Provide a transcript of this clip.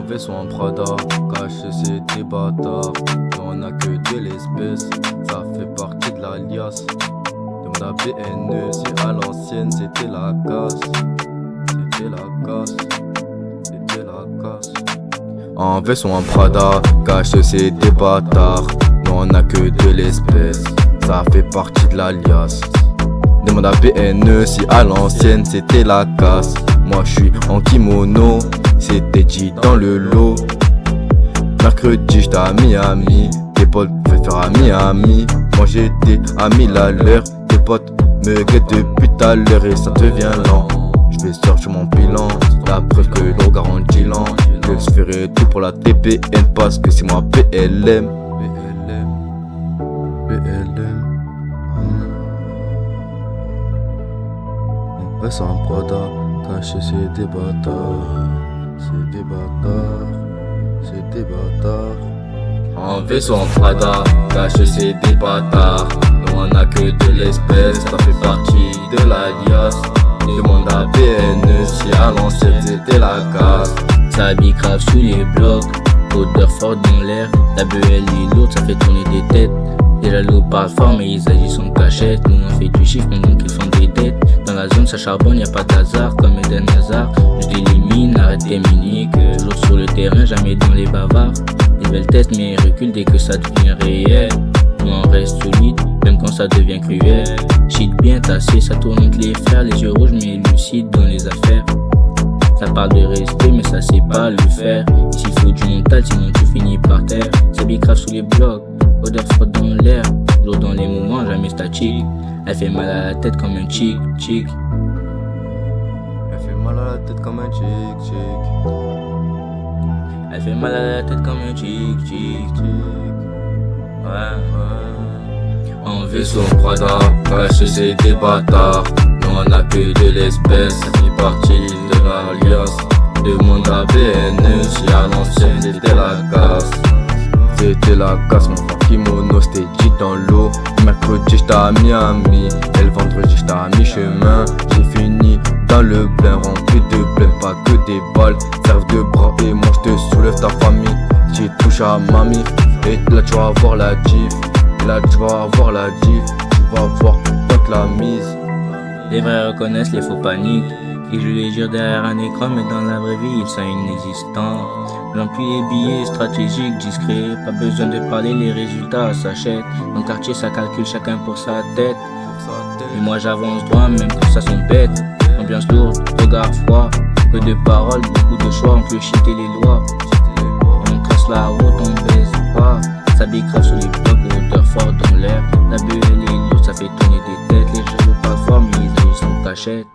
vaisseau en Prada, caché c'est des bâtards. Nous on a que de l'espèce, ça fait partie de l'alias. Demande à BNE si à l'ancienne c'était la casse. C'était la casse, c'était la casse. En vaisseau en Prada, caché c'est des bâtards. Nous on a que de l'espèce, ça fait partie de l'alias. Demande à BNE si à l'ancienne c'était la casse. Moi je suis en kimono, c'était dit dans le lot. Mercredi j'étais à Miami, tes potes veulent faire à Miami. Moi j'étais à 1000 à l'heure, tes potes me guettent depuis tout à l'heure et ça devient lent. Je vais sortir mon bilan, la preuve que l'eau garantit lent. Que je ferai tout pour la TPN parce que c'est moi PLM. On reste en Prada, caché c'est des bâtards. C'est des bâtards, c'est des bâtards. En vaisseau en Prada, caché c'est des bâtards. Nous on a que de l'espèce, ça fait partie de l'alias. Demande à BNE si à l'ancienne c'était la casse. Ça bicrave sous les blocs, odeur forte dans l'air. La BL est lourde, ça fait tourner des têtes. Déjà l'eau parle fort mais ils agissent en cachette. Nous on fait du chiffre pendant qu'ils font des dettes. Dans la zone ça charbonne, y'a pas d'hasard comme Eden Hazard. Je l'élimine, arrête tes miniques. Toujours sur le terrain, jamais dans les bavards. Ils veulent test mais ils reculent dès que ça devient réel. Nous on reste solide, même quand ça devient cruel. Shit bien tassé, ça tourne entre les fers. Les yeux rouges mais lucides dans les affaires. Ça parle de respect mais ça sait pas le faire. Ici faut du mental sinon tu finis par terre. Ça bicrave sous les blocs, odeur forte dans l'air. Toujours dans les moments jamais statique. Elle fait mal à la tête comme un chic. Elle fait mal à la tête comme un chic. Elle fait mal à la tête comme un chic. Ouais. En vaisseau en Prada, caché c'est des bâtards. Nous on a que de l'espèce, ça fait partie de l'alias. Demande à BNE si à l'ancienne c'était la casse. C'était la casse, mon frère kimono c'était dit dans l'eau. Mercredi j'étais à Miami, et le vendredi j'étais à mi-chemin. J'ai fini dans le plein, rempli de plein, pas que des balles. Serve de bras et moi je te soulève ta famille. J'ai touché à mamie, et là tu vas voir la diff. Là tu vas avoir la diff, tu vas voir contre la mise. Les vrais reconnaissent, les faux paniques. Ils jouent les jeux derrière un écran, mais dans la vraie vie, ils sont inexistants. J'emplis les billets stratégiques, discrets. Pas besoin de parler, les résultats s'achètent. Dans le quartier, ça calcule chacun pour sa tête. Et moi j'avance droit, même quand ça sont bêtes. Ambiance lourde, regard froid. Peu de paroles, beaucoup de choix, on peut cheater les lois. On trace la route, on baisse pas. Ça bicrave sur les blocs, odeur forte dans l'air. La BL est lourde, ça fait tourner des têtes. Les jeux parlent fort, mais ils agissent en cachette.